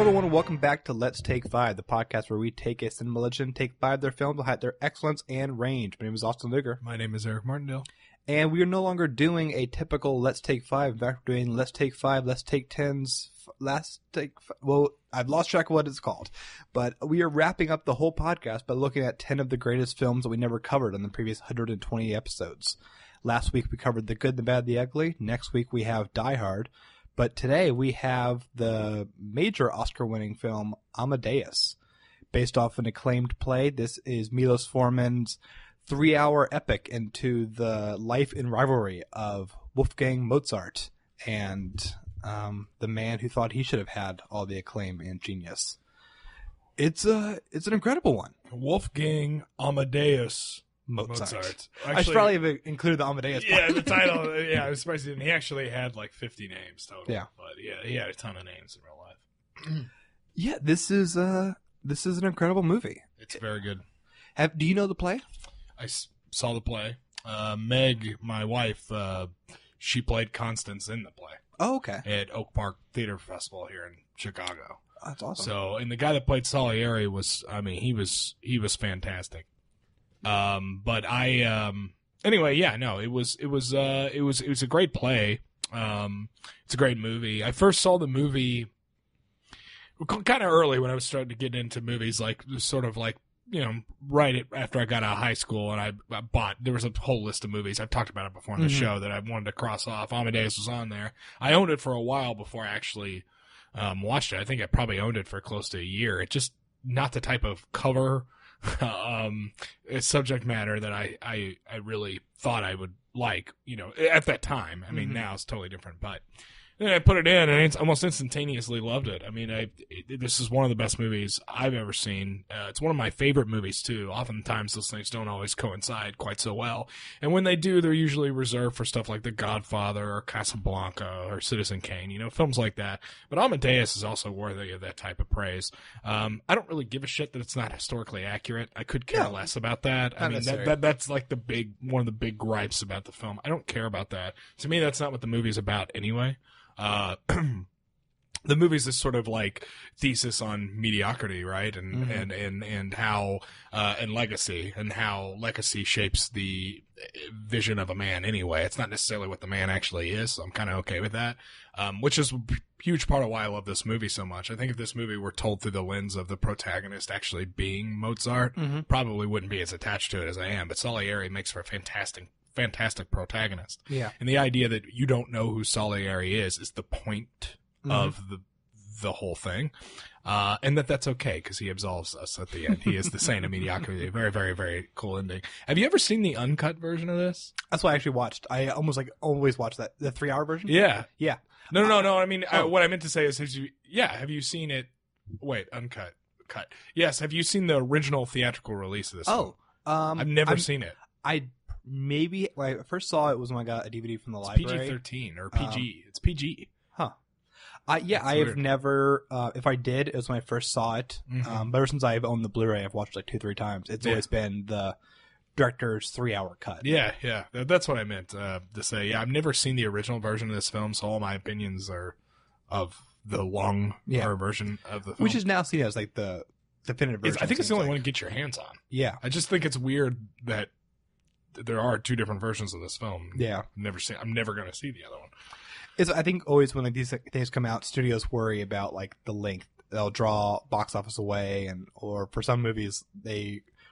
everyone, and welcome back to Let's Take 5, the podcast where we take a cinema legend, take 5 of their films, we'll highlight their excellence and range. My name is Austin Luger. My name is Ray Martindale. And we are no longer doing a typical Let's Take 5. In fact, we're doing Let's Take 5, Let's Take 10s, well, I've lost track of what it's called. But we are wrapping up the whole podcast by looking at 10 of the greatest films that we never covered in the previous 120 episodes. Last week we covered The Good, the Bad, the Ugly. Next week we have Die Hard. But today we have the major Oscar-winning film Amadeus. Based off an acclaimed play, this is Milos Forman's 3-hour epic into the life and rivalry of Wolfgang Mozart and the man who thought he should have had all the acclaim and genius. It's an incredible one. Wolfgang Amadeus Mozart. Actually, I should probably have included the Amadeus part. Yeah, the title. Yeah, I was surprised he didn't. He actually had like 50 names total. Yeah. But yeah, he had a ton of names in real life. Yeah, this is an incredible movie. It's very good. Do you know the play? I saw the play. Meg, my wife, she played Constance in the play. Oh, okay. At Oak Park Theater Festival here in Chicago. Oh, that's awesome. So, and the guy that played Salieri was, I mean, he was fantastic. But anyway, yeah, no, it was a great play. It's a great movie. I first saw the movie kind of early when I was starting to get into movies, like sort of like, you know, right after I got out of high school, and I bought, there was a whole list of movies. I've talked about it before on the show that I wanted to cross off. Amadeus was on there. I owned it for a while before I actually, watched it. I think I probably owned it for close to a year. It's just not the type of cover, subject matter that I really thought I would like, you know, at that time. I mean, now it's totally different, but then I put it in and I almost instantaneously loved it. I mean, this is one of the best movies I've ever seen. It's one of my favorite movies too. Oftentimes those things don't always coincide quite so well. And when they do, they're usually reserved for stuff like The Godfather or Casablanca or Citizen Kane, you know, films like that. But Amadeus is also worthy of that type of praise. I don't really give a shit that it's not historically accurate. I could care less about that. I mean, that's like one of the big gripes about the film. I don't care about that. To me, that's not what the movie's about anyway. The movie's this sort of like thesis on mediocrity, right? And how, and legacy, and how legacy shapes the vision of a man anyway. It's not necessarily what the man actually is, so I'm kind of okay with that. Which is a huge part of why I love this movie so much. I think if this movie were told through the lens of the protagonist actually being Mozart, probably wouldn't be as attached to it as I am. But Salieri makes for a fantastic protagonist. Yeah. And the idea that you don't know who Salieri is the point of the whole thing. And that's okay because he absolves us at the end. He is the saint of mediocrity. Very, very, very cool ending. Have you ever seen the uncut version of this? That's what I actually watched. I always watch the 3-hour version. Yeah. Yeah. No. I mean, what I meant to say is, have you seen it? Wait, uncut. Cut. Yes. Have you seen the original theatrical release of this film? I've never seen it. Maybe when I first saw it was when I got a DVD from the library. PG-13 or PG. It's PG. Huh. Yeah, I have never. If I did, it was when I first saw it. But ever since I've owned the Blu-ray, I've watched it like 2-3 times. It's always been the director's 3-hour cut. Yeah. That's what I meant to say. Yeah, I've never seen the original version of this film, so all my opinions are of the long version of the film, which is now seen as like the definitive version. I think it's the only one to get your hands on. Yeah, I just think it's weird that there are 2 different versions of this film. Yeah. I'm never going to see the other one. I think always when like these things come out, studios worry about like the length. They'll draw box office away, or for some movies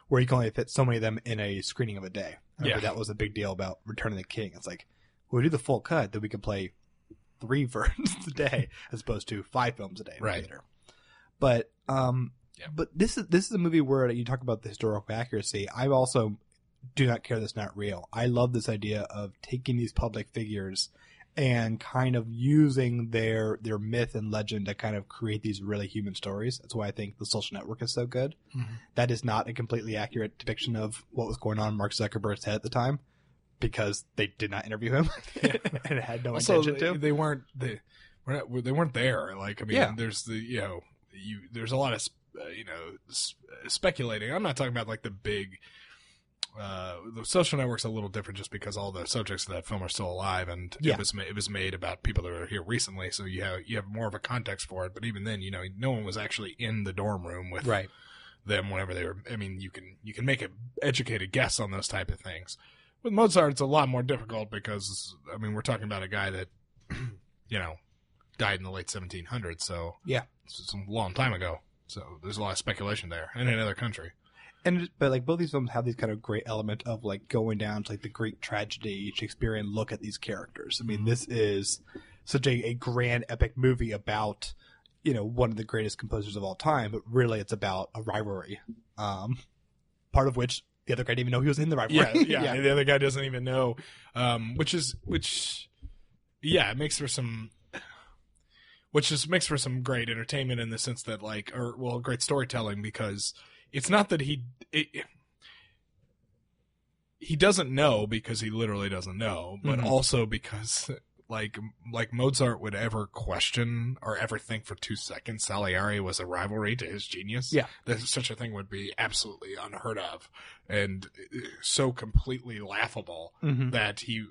where you can only fit so many of them in a screening of a day. That was a big deal about Return of the King. It's like, we do the full cut, then we can play 3 versions a day as opposed to 5 films a day. Right. Later. But but this is a movie where you talk about the historical accuracy. I also do not care that's not real. I love this idea of taking these public figures and kind of using their myth and legend to kind of create these really human stories. That's why I think The Social Network is so good. That is not a completely accurate depiction of what was going on in Mark Zuckerberg's head at the time, because they did not interview him and had no intention to. They weren't there. Like, I mean, there's there's a lot of speculating. I'm not talking about like the big the Social Network's a little different just because all the subjects of that film are still alive, and it was made about people that were here recently, so you have more of a context for it. But even then, no one was actually in the dorm room with them whenever they were. I mean, you can make an educated guess on those type of things. With Mozart, it's a lot more difficult because we're talking about a guy that died in the late 1700s, so it's a long time ago. So there's a lot of speculation there, and in another country. But like both these films have these kind of great element of like going down to like the Greek tragedy, Shakespearean look at these characters. I mean, this is such a grand epic movie about, one of the greatest composers of all time, but really it's about a rivalry. Part of which the other guy didn't even know he was in the rivalry. Yeah. The other guy doesn't even know, which makes for some great entertainment in the sense that great storytelling, because it's not that he doesn't know because he literally doesn't know, but also because like Mozart would ever question or ever think for 2 seconds Salieri was a rivalry to his genius. Yeah. That such a thing would be absolutely unheard of and so completely laughable that he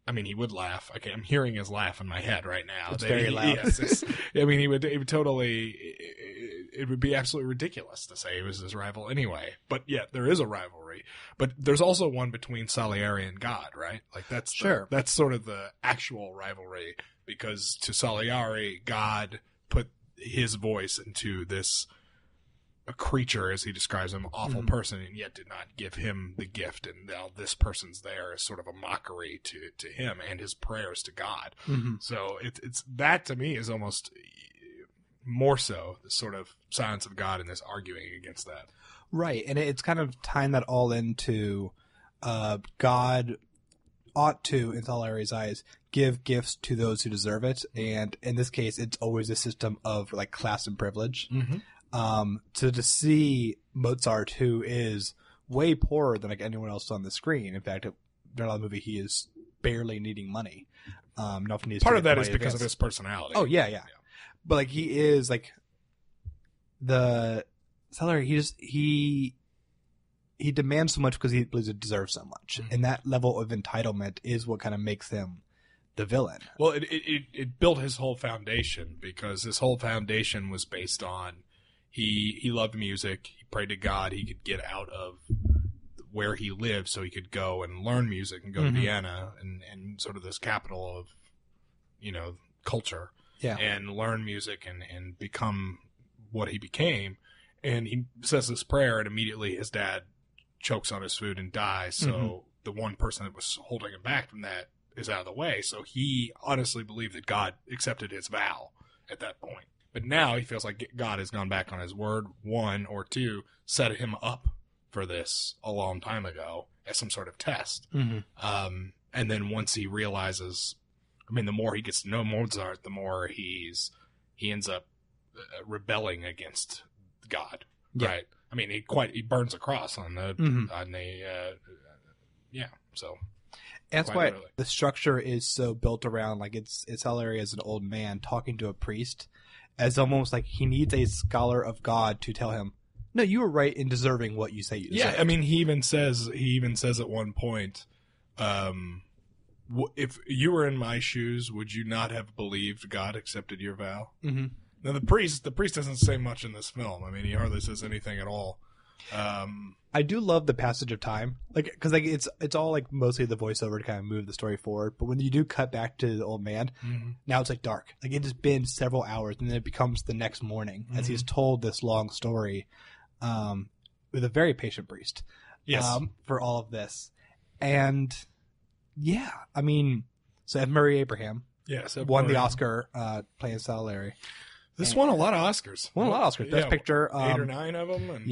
would laugh. Okay, I'm hearing his laugh in my head right now. It's very loud. Yes, he would totally. It would be absolutely ridiculous to say he was his rival anyway. But yeah, there is a rivalry. But there's also one between Salieri and God, right? Like that's that's sort of the actual rivalry, because to Salieri, God put his voice into this a creature, as he describes him, awful person, and yet did not give him the gift. And now this person's there as sort of a mockery to him and his prayers to God. So it's that to me is almost more so the sort of silence of God and this arguing against that. Right. And it's kind of tying that all into God ought to, in Salieri's eyes, give gifts to those who deserve it. And in this case, it's always a system of like class and privilege. To see Mozart, who is way poorer than like anyone else on the screen. In fact, during the movie, he is barely needing money. Part of that is because of his personality. Oh yeah. But like he is like the Salieri. He demands so much because he believes it deserves so much, and that level of entitlement is what kind of makes him the villain. Well, it built his whole foundation, because his whole foundation was based on he loved music. He prayed to God he could get out of where he lived so he could go and learn music and go to Vienna and sort of this capital of culture. Yeah. And learn music and become what he became. And he says this prayer, and immediately his dad chokes on his food and dies. So the one person that was holding him back from that is out of the way. So he honestly believed that God accepted his vow at that point. But now he feels like God has gone back on his word, one, or two, set him up for this a long time ago as some sort of test. And then once he realizes, the more he gets to know Mozart, the more he ends up rebelling against God. Yeah. Right? He burns a cross on the so. That's why the structure is so built around like it's Salieri as an old man talking to a priest, as almost like he needs a scholar of God to tell him, no, you were right in deserving what you say you deserve. Yeah, he even says at one point, if you were in my shoes, would you not have believed God accepted your vow? Now the priest doesn't say much in this film. He hardly says anything at all. I do love the passage of time, because it's all like mostly the voiceover to kind of move the story forward. But when you do cut back to the old man, now it's like dark. Like it has been several hours, and then it becomes the next morning as he's told this long story, with a very patient priest. Yes. For all of this, and yeah, so Ed Murray Abraham, won the Oscar playing Salieri. This won a lot of Oscars. Best Picture. 8 or 9 of them. And,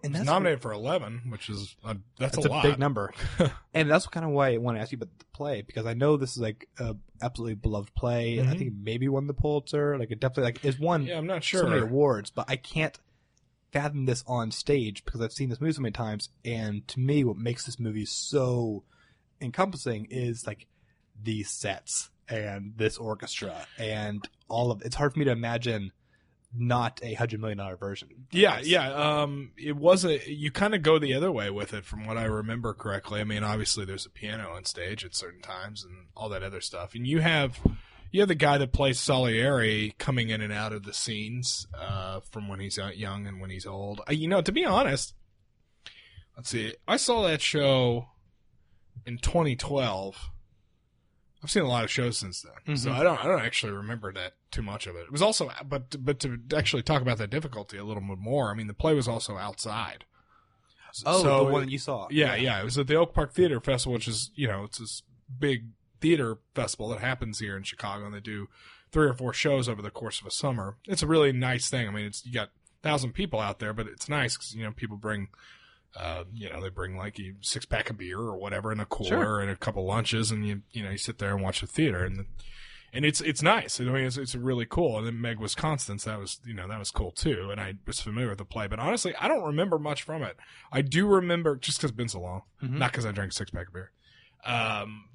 and that's nominated for 11, which is that's a lot. Big number. And that's kind of why I want to ask you about the play, because I know this is like a absolutely beloved play. I think maybe won the Pulitzer. It definitely is won. Yeah, I'm not sure. So many awards, but I can't fathom this on stage because I've seen this movie so many times. And to me, what makes this movie so encompassing is like these sets and this orchestra and all of it's hard for me to imagine not a $100 million version. Yeah. It was you kind of go the other way with it, from what I remember correctly. I mean, obviously there's a piano on stage at certain times and all that other stuff, and you have the guy that plays Salieri coming in and out of the scenes from when he's young and when he's old. To be honest, let's see, I saw that show in 2012. I've seen a lot of shows since then, so I don't actually remember that too much of it. It was also, but to actually talk about the difficulty a little bit more, I mean, the play was also outside. Oh, so the one that you saw. Yeah. It was at the Oak Park Theater Festival, which is, it's this big theater festival that happens here in Chicago, and they do 3 or 4 shows over the course of a summer. It's a really nice thing. I mean, you got 1,000 people out there, but it's nice because, people bring, they bring like a 6-pack of beer or whatever in a cooler and a couple lunches, and you sit there and watch the theater, and it's nice. I mean, it's really cool. And then Meg was Constance. That was cool too. And I was familiar with the play, but honestly, I don't remember much from it. I do remember, just because it's been so long, not because I drank a 6-pack of beer.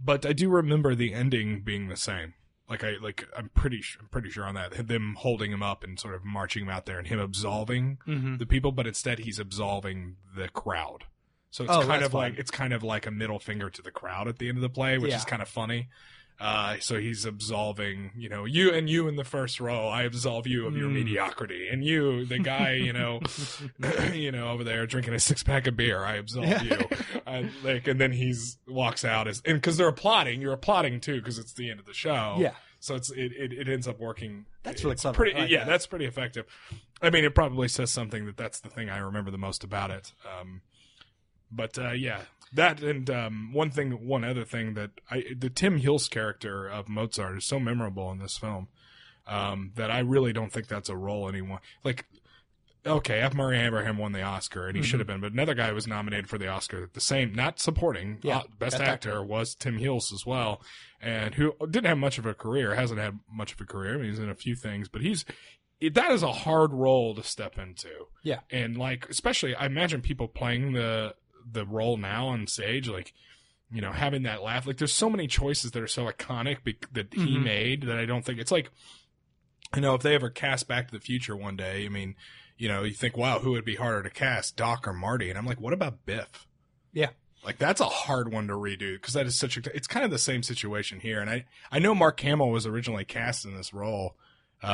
But I do remember the ending being the same. I'm pretty sure on that, them holding him up and sort of marching him out there and him absolving the people, but instead he's absolving the crowd. So it's kind of like a middle finger to the crowd at the end of the play, which is kind of funny. So he's absolving, you in the first row, I absolve you of your mediocrity, and you, the guy, over there drinking a 6-pack of beer, I absolve you. And then walks out because they're applauding. You're applauding too, because it's the end of the show. Yeah. So it ends up working. That's really clever. Pretty, that's pretty effective. I mean, it probably says something that's the thing I remember the most about it. That and one other thing that the Tim Hills character of Mozart is so memorable in this film that I really don't think that's a role anyone like. Okay, F. Murray Abraham won the Oscar, and he should have been, but another guy was nominated for the Oscar. The same, not supporting, best actor was Tim Hills as well, and who didn't have much of a career, hasn't had much of a career. I mean, he's in a few things, but that is a hard role to step into. Yeah, and especially, I imagine people playing the role now on stage, having that laugh. There's so many choices that are so iconic that he made that I don't think it's if they ever cast Back to the Future one day, I mean, you think, wow, who would be harder to cast, Doc or Marty? And I'm like, what about Biff? Yeah. That's a hard one to redo, because that is it's kind of the same situation here. And I know Mark Hamill was originally cast in this role,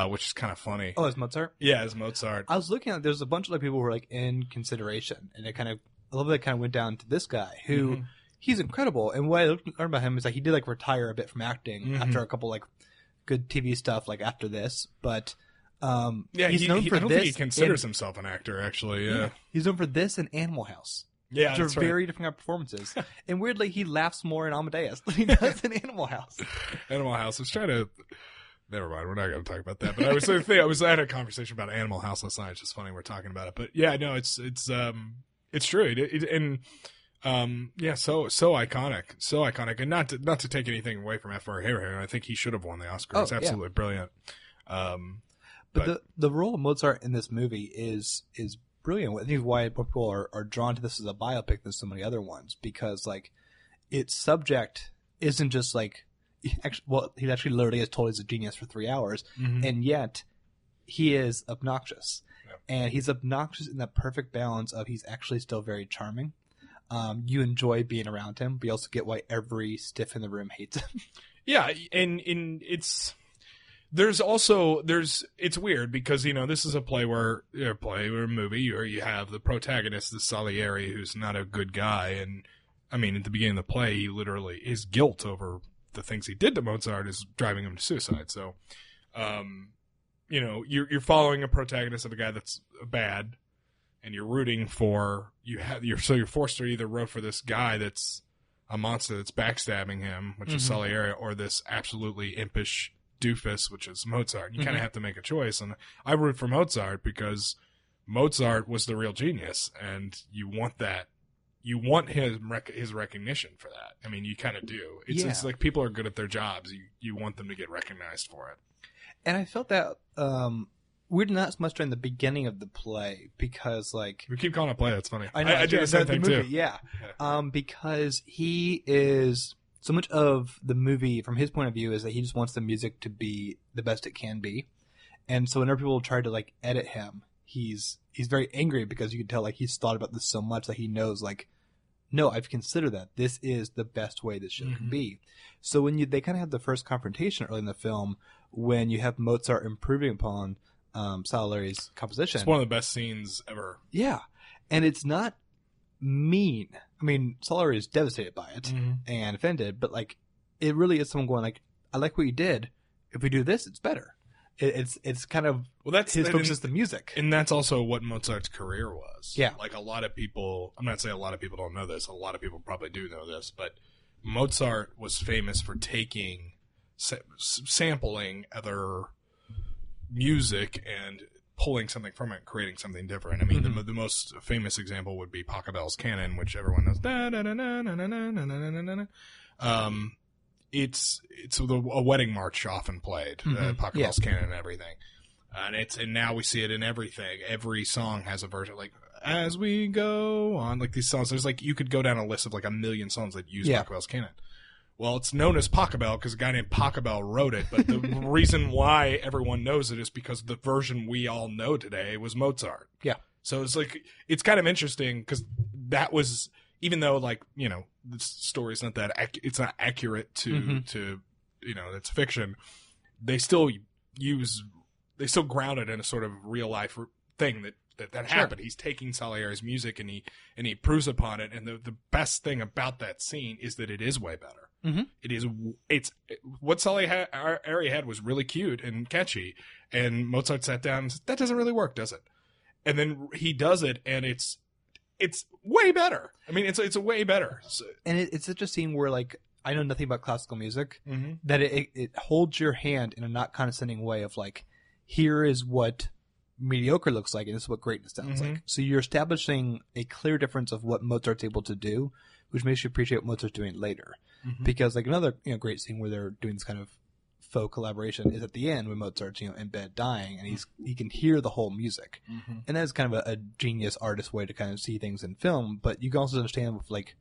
which is kind of funny. Oh, as Mozart? Yeah, as Mozart. I was looking at, there's a bunch of other people who were in consideration, and a little bit kind of went down to this guy who he's incredible. And what I learned about him is he did retire a bit from acting after a couple good TV stuff after this, but he's known for I don't this. Think he considers himself an actor, actually. Yeah. He's known for this and Animal House. Yeah, which are very different performances. And weirdly, he laughs more in Amadeus than he does in Animal House. Animal House. I was trying to. Never mind. We're not going to talk about that. But I had a conversation about Animal House last night. It's just funny we're talking about it. But yeah, no, it's true. So iconic, and not to take anything away from F. Murray Abraham. I think he should have won the Oscar. It's absolutely brilliant. But the role of Mozart in this movie is brilliant. I think why people are drawn to this as a biopic than so many other ones, because its subject isn't just he actually literally is told he's a genius for 3 hours, and yet he is obnoxious. And he's obnoxious in that perfect balance of he's actually still very charming. You enjoy being around him, but you also get why every stiff in the room hates him. Yeah, and it's it's weird because this is a play or a movie where you have the protagonist, the Salieri, who's not a good guy, and I mean at the beginning of the play, he literally his guilt over the things he did to Mozart is driving him to suicide. So, you're following a protagonist of a guy that's bad, and you're rooting for you're forced to either root for this guy that's a monster that's backstabbing him, which is Salieri, or this absolutely impish doofus, which is Mozart. You kind of have to make a choice, and I root for Mozart because Mozart was the real genius, and you want that. You want his recognition for that. I mean, you kind of do. It's like people are good at their jobs. You want them to get recognized for it. And I felt that weird not so much during the beginning of the play because we keep calling it play. That's funny. I know. I do the same thing movie, too. Yeah. Because he is so much of the movie from his point of view is that he just wants the music to be the best it can be. And so whenever people try to like edit him, he's very angry because you can tell like he's thought about this so much that he knows like, no, I've considered that this is the best way this show can be. So when they kind of have the first confrontation early in the film, when you have Mozart improving upon Salieri's composition, it's one of the best scenes ever. Yeah, and it's not mean. I mean, Salieri is devastated by it and offended, but like it really is someone going like, I like what you did. If we do this, it's better. It's kind of that's his focus is the music, and that's also what Mozart's career was. Yeah, like a lot of people. I'm not saying a lot of people don't know this. A lot of people probably do know this, but Mozart was famous for taking sampling other music and pulling something from it, creating something different. I mean, the most famous example would be Pachelbel's Canon, which everyone knows. It's a wedding march often played, Pachelbel's Canon and everything, and now we see it in everything. Every song has a version, like as we go on, like these songs. There's like you could go down a list of like a million songs that use Pachelbel's Canon. Well, it's known as Pachelbel because a guy named Pachelbel wrote it, but the reason why everyone knows it is because the version we all know today was Mozart. Yeah. So it's like it's kind of interesting because that was, even though like, you know, the story's not that it's not accurate to you know, it's fiction. They still ground it in a sort of real life thing that happened. He's taking Salieri's music and he proves upon it. And the best thing about that scene is that it is way better. It's what Salieri had was really cute and catchy, and Mozart sat down and said, that doesn't really work, does it? And then he does it, and it's way better. I mean, it's a way better. And it's such a scene where like I know nothing about classical music, that it holds your hand in a not condescending way of like, here is what mediocre looks like, and this is what greatness sounds like. So you're establishing a clear difference of what Mozart's able to do, which makes you appreciate what Mozart's doing later. Because like another great scene where they're doing this kind of faux collaboration is at the end when Mozart's in bed dying, and he can hear the whole music, and that is kind of a genius artist way to kind of see things in film. But you can also understand with like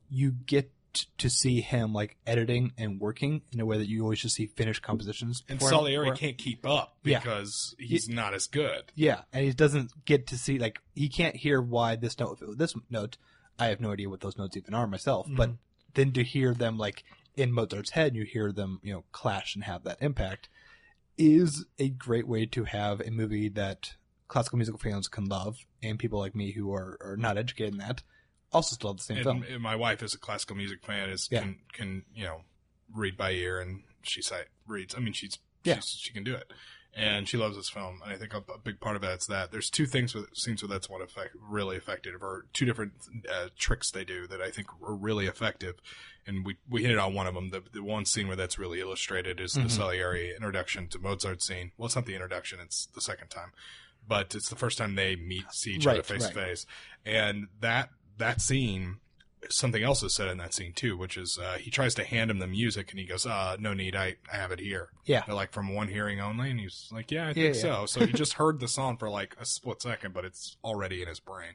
you get to see him like editing and working in a way that you always just see finished compositions. And Salieri can't keep up because he's not as good. Yeah, and he doesn't get to see like he can't hear why this note with this note. I have no idea what those notes even are myself, but then to hear them like in Mozart's head, you hear them clash and have that impact, is a great way to have a movie that classical musical fans can love, and people like me who are not educated in that also still have the same film. My wife is a classical music fan, can read by ear, and she reads. I mean, she can do it, and she loves this film. And I think a big part of that's that there's two scenes where that's what really effective, or two different tricks they do that I think are really effective. And we hit it on one of them. The one scene where that's really illustrated is the Salieri introduction to Mozart scene. Well, it's not the introduction; it's the second time, but it's the first time they see each other face to face, and that scene, something else is said in that scene too, which is he tries to hand him the music and he goes, no need, I have it here. Yeah. They're like, from one hearing only? And he's like, yeah, I think so. So he just heard the song for like a split second, but it's already in his brain.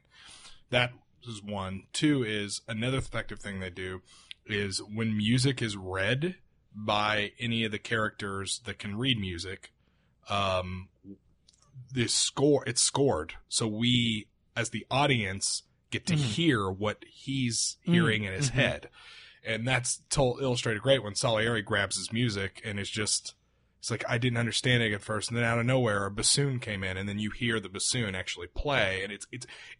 That is one. Two is another effective thing they do is when music is read by any of the characters that can read music, it's scored. So we, as the audience, get to hear what he's hearing in his head. And that's illustrated great when Salieri grabs his music and it's like, I didn't understand it at first. And then out of nowhere, a bassoon came in, and then you hear the bassoon actually play. And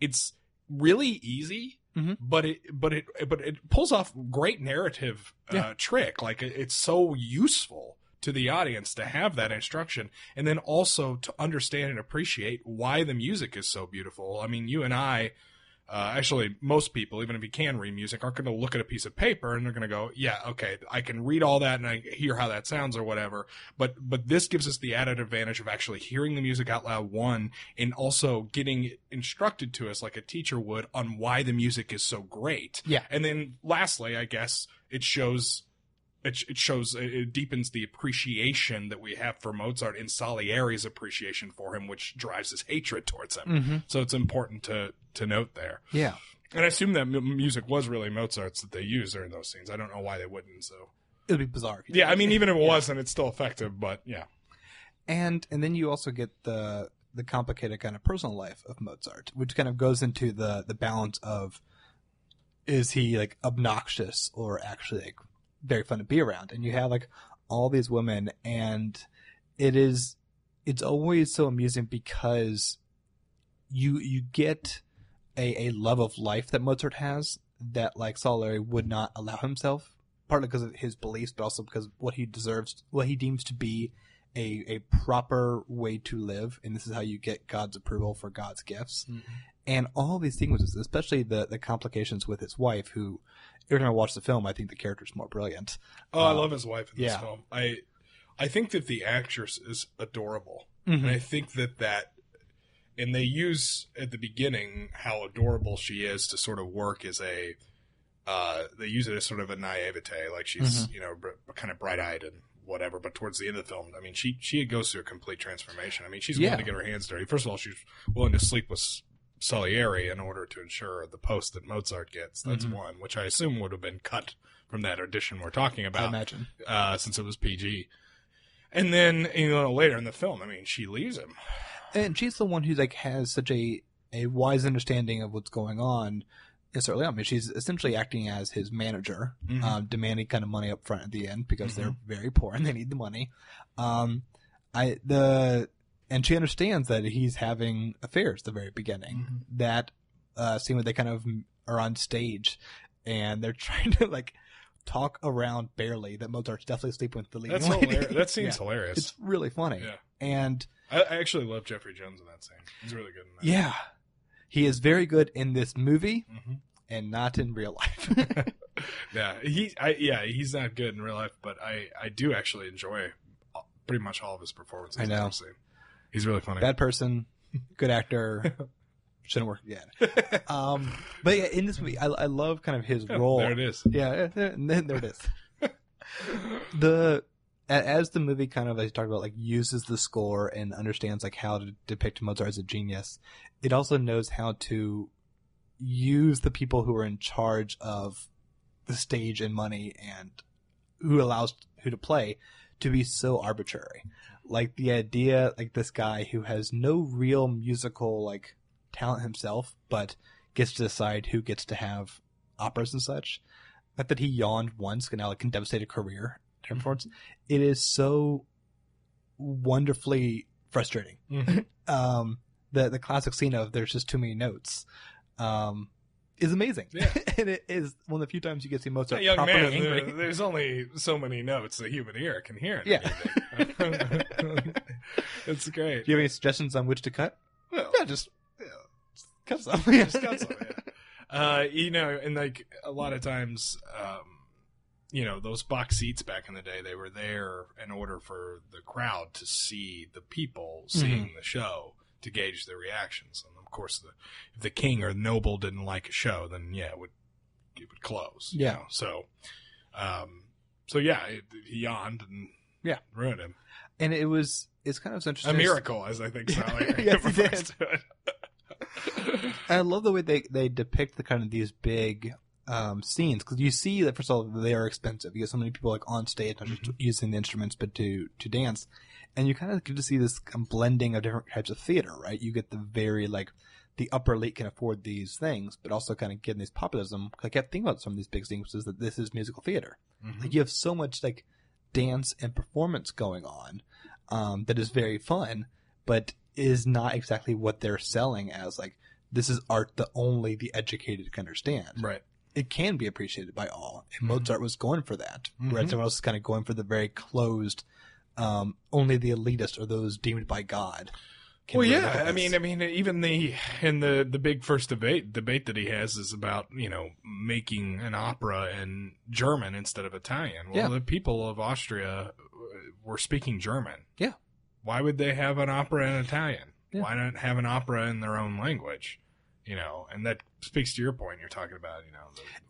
it's really easy, but it pulls off great narrative trick. Like it's so useful to the audience to have that instruction, and then also to understand and appreciate why the music is so beautiful. I mean, you and I, actually, most people, even if you can read music, aren't going to look at a piece of paper and they're going to go, yeah, okay, I can read all that and I hear how that sounds or whatever. But this gives us the added advantage of actually hearing the music out loud, one, and also getting instructed to us like a teacher would on why the music is so great. Yeah. And then lastly, I guess it deepens the appreciation that we have for Mozart and Salieri's appreciation for him, which drives his hatred towards him. So it's important to note there. Yeah. And I assume that music was really Mozart's that they used during those scenes. I don't know why they wouldn't. So it would be bizarre. I mean, even if it wasn't, it's still effective, but yeah. And then you also get the complicated kind of personal life of Mozart, which kind of goes into the balance of, is he like obnoxious or actually like very fun to be around? And you have like all these women, and it's always so amusing because you get a love of life that Mozart has that like Salieri would not allow himself, partly because of his beliefs, but also because what he deems to be a proper way to live, and this is how you get God's approval for God's gifts. Mm-hmm. And all these things, especially the complications with his wife, who every time I watch the film, I think the character's more brilliant. Oh, I love his wife in this film. I think that the actress is adorable. Mm-hmm. And I think that and they use at the beginning how adorable she is to sort of work as they use it as sort of a naivete, like she's, mm-hmm. Kind of bright-eyed and whatever, but towards the end of the film, I mean, she goes through a complete transformation. I mean, she's willing to get her hands dirty. First of all, she's willing to sleep with Salieri in order to ensure the post that Mozart gets. That's mm-hmm. one, which I assume would have been cut from that audition we're talking about. I imagine. Since it was PG. And then, later in the film, I mean, she leaves him. And she's the one who like has such a wise understanding of what's going on. Certainly, I mean, she's essentially acting as his manager, mm-hmm. Demanding kind of money up front at the end because mm-hmm. they're very poor and they need the money. And she understands that he's having affairs at the very beginning. Mm-hmm. That scene where they kind of are on stage and they're trying to like talk around barely that Mozart's definitely sleeping with the leading lady. Hilarious. That seems hilarious. It's really funny. Yeah. And I actually love Jeffrey Jones in that scene. He's really good in that. Yeah. He is very good in this movie mm-hmm. and not in real life. Yeah, he's not good in real life, but I do actually enjoy pretty much all of his performances. I know. He's really funny. Bad person, good actor, shouldn't work again. But yeah, in this movie, I love kind of his role. There it is. Yeah, and then there it is. As the movie kind of, as you talked about, like uses the score and understands like how to depict Mozart as a genius, it also knows how to use the people who are in charge of the stage and money and who allows who to play to be so arbitrary. Like the idea, like this guy who has no real musical like talent himself, but gets to decide who gets to have operas and such. Not that he yawned once and now like can devastate a career. Mm-hmm. It is so wonderfully frustrating. Mm-hmm. The classic scene of there's just too many notes is amazing. Yeah. And it is one of the few times you get to see Mozart young properly man, angry. There's only so many notes the human ear can hear. Yeah. It's great. Do you have any suggestions on which to cut? Well, just cut some. Just cut some, yeah. And like a lot of times, those box seats back in the day, they were there in order for the crowd to see the people seeing mm-hmm. the show to gauge their reactions. And of course, if the king or the noble didn't like a show, then it would close. Yeah. So he yawned and ruined him. And it's kind of interesting. A miracle, as I think Sally yes, refers to it. I love the way they depict the kind of these big scenes, because you see that first of all they are expensive. You get so many people like on stage, not just using the instruments, but to dance, and you kind of get to see this blending of different types of theater. Right? You get the very like the upper elite can afford these things, but also kind of getting this populism. I kept thinking about some of these big things is that this is musical theater. Mm-hmm. Like you have so much like dance and performance going on that is very fun, but is not exactly what they're selling as like this is art that only the educated can understand. Right. It can be appreciated by all. And Mozart was going for that. Whereas everyone else is kind of going for the very closed, only the elitist or those deemed by God. Well, yeah. I mean, even in the big first debate that he has is about, making an opera in German instead of Italian. Well, the people of Austria were speaking German. Yeah. Why would they have an opera in Italian? Yeah. Why not have an opera in their own language? And that speaks to your point you're talking about,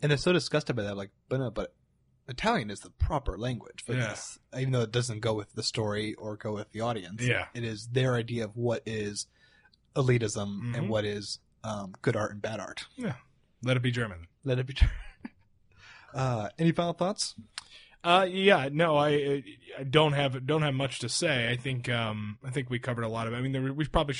and they're so disgusted by that, like, but Italian is the proper language for this, even though it doesn't go with the story or go with the audience. Yeah. It is their idea of what is elitism and what is good art and bad art. Yeah. Let it be German. Let it be German. Any final thoughts? Yeah, no, I don't have much to say. I think we covered a lot of it. I mean, we probably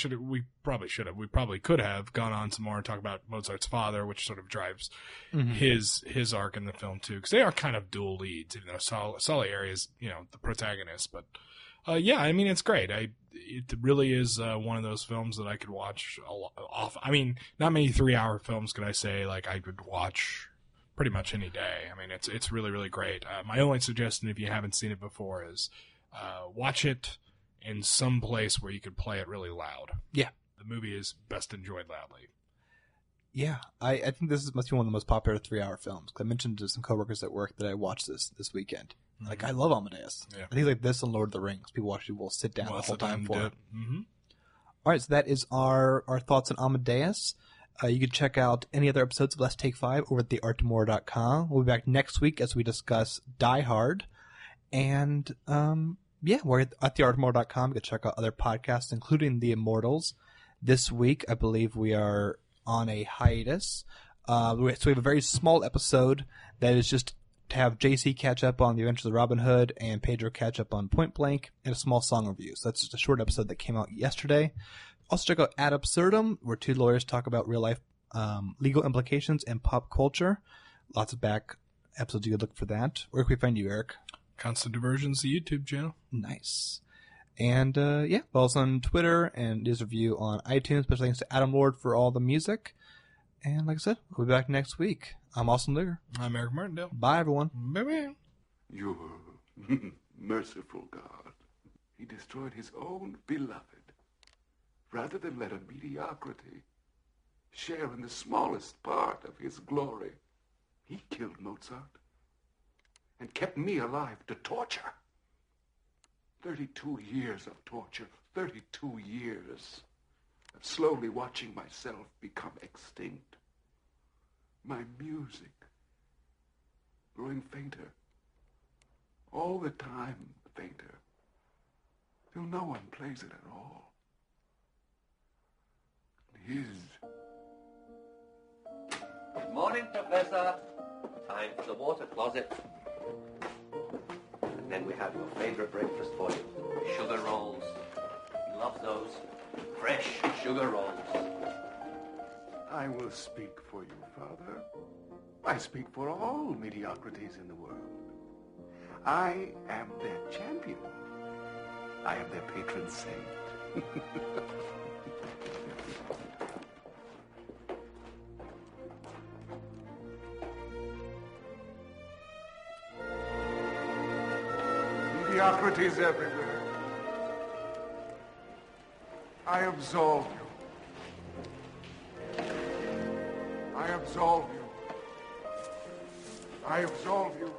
could have gone on some more and talk about Mozart's father, which sort of drives his arc in the film too, because they are kind of dual leads. Even though Salieri is, the protagonist, but yeah, I mean, it's great. It really is one of those films that I could watch off. I mean, not many 3-hour films could I say like I could watch pretty much any day. I mean, it's really, really great. My only suggestion, if you haven't seen it before, is watch it in some place where you could play it really loud. Yeah. The movie is best enjoyed loudly. Yeah, I think this must be one of the most popular 3-hour films. I mentioned to some coworkers at work that I watched this weekend. Mm-hmm. Like, I love Amadeus. Yeah. I think like this and Lord of the Rings, people actually will sit down the whole time for it. Mm-hmm. All right, so that is our thoughts on Amadeus. You can check out any other episodes of Let's Take 5 over at theartofmore.com. We'll be back next week as we discuss Die Hard. And, we're at theartofmore.com. You can check out other podcasts, including The Immortals. This week, I believe we are on a hiatus. So we have a very small episode that is just to have JC catch up on The Adventures of Robin Hood and Pedro catch up on Point Blank and a small song review. So that's just a short episode that came out yesterday. Also check out Ad Absurdum, where two lawyers talk about real-life legal implications and pop culture. Lots of back episodes. You could look for that. Where can we find you, Eric? Constant Diversions, the YouTube channel. Nice. And, follow us on Twitter and leave us a review on iTunes. Special thanks to Adam Lord for all the music. And like I said, we'll be back next week. I'm Austin Ligger. I'm Eric Martindale. Bye, everyone. Bye-bye. You're merciful God. He destroyed his own beloved. Rather than let a mediocrity share in the smallest part of his glory, he killed Mozart and kept me alive to torture. 32 years of torture, 32 years of slowly watching myself become extinct. My music growing fainter, all the time fainter, till no one plays it at all. Good morning, Professor. Time for the water closet. And then we have your favorite breakfast for you. Sugar rolls. He loves those. Fresh sugar rolls. I will speak for you, Father. I speak for all mediocrities in the world. I am their champion. I am their patron saint. Mediocrities everywhere. I absolve you. I absolve you. I absolve you.